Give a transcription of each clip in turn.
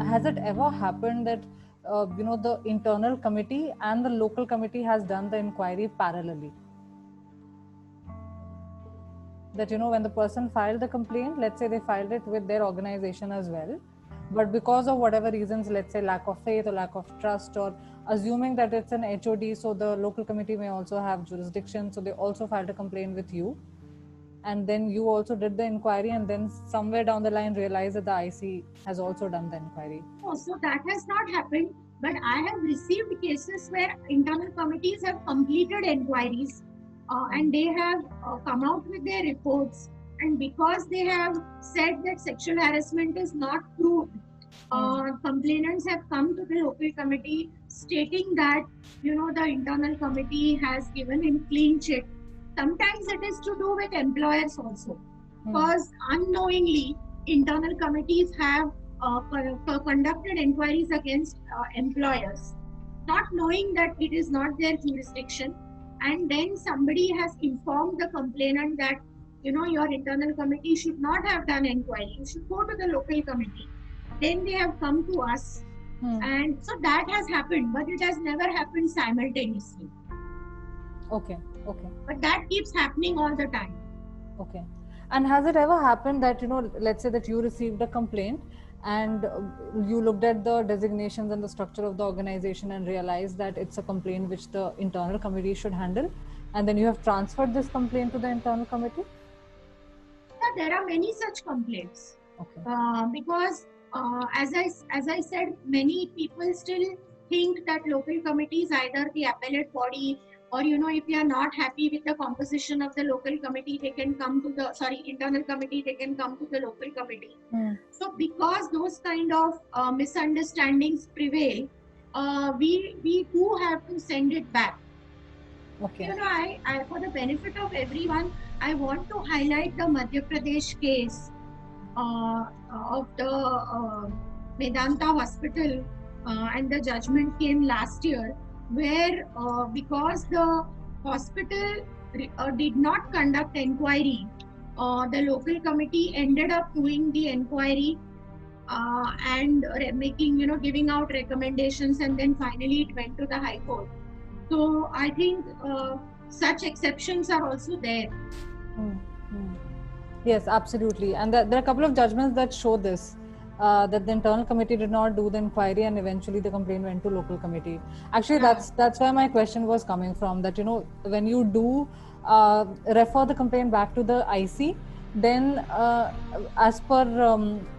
has it ever happened that the internal committee and the local committee has done the inquiry parallelly? That when the person filed the complaint, let's say they filed it with their organization as well, but because of whatever reasons, let's say lack of faith or lack of trust, or assuming that it's an HOD, so the local committee may also have jurisdiction, so they also filed a complaint with you, and then you also did the inquiry, and then somewhere down the line realized that the IC has also done the inquiry. Oh, so that has not happened, but I have received cases where internal committees have completed inquiries and they have come out with their reports, and because they have said that sexual harassment is not proved, complainants have come to the local committee stating that the internal committee has given in clean chit. Sometimes it is to do with employers also, because unknowingly internal committees have conducted inquiries against employers, not knowing that it is not their jurisdiction, and then somebody has informed the complainant that your internal committee should not have done inquiry, you should go to the local committee. Then they have come to us, and so that has happened, but it has never happened simultaneously. Okay. But that keeps happening all the time. Okay. And has it ever happened that let's say that you received a complaint and you looked at the designations and the structure of the organization and realized that it's a complaint which the internal committee should handle, and then you have transferred this complaint to the internal committee? Yeah, there are many such complaints. Okay. Because as I said, many people still think that local committee is either the appellate body, or if you are not happy with the composition of the local committee, they can come to the internal committee, they can come to the local committee. So because those kind of misunderstandings prevail, we do have to send it back. Okay. I for the benefit of everyone, I want to highlight the Madhya Pradesh case of the Medanta hospital, and the judgment came last year, where because the hospital did not conduct inquiry, the local committee ended up doing the inquiry and giving out recommendations, and then finally it went to the High Court. So I think such exceptions are also there. Yes, absolutely. And there are a couple of judgments that show this, that the internal committee did not do the inquiry and eventually the complaint went to local committee. Actually, that's where my question was coming from, that when you do refer the complaint back to the IC, then as per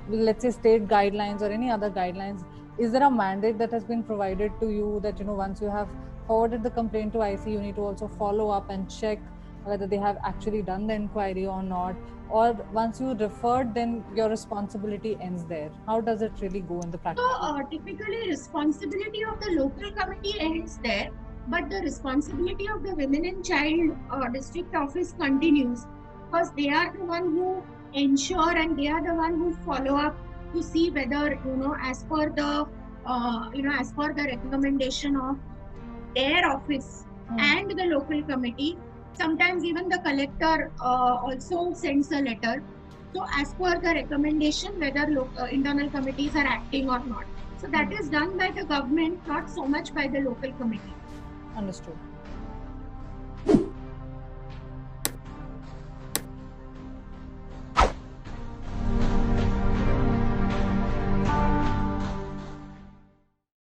let's say state guidelines or any other guidelines, is there a mandate that has been provided to you that once you have forwarded the complaint to IC, you need to also follow up and check whether they have actually done the inquiry or not, or once you referred, then your responsibility ends there? How does it really go in the practice? So typically responsibility of the local committee ends there, but the responsibility of the Women and Child District Office continues, because they are the one who ensure and they are the one who follow up to see whether as per the as per the recommendation of their office and the local committee. Sometimes even the collector also sends a letter. So as per the recommendation, whether internal committees are acting or not. So that is done by the government, not so much by the local committee. Understood.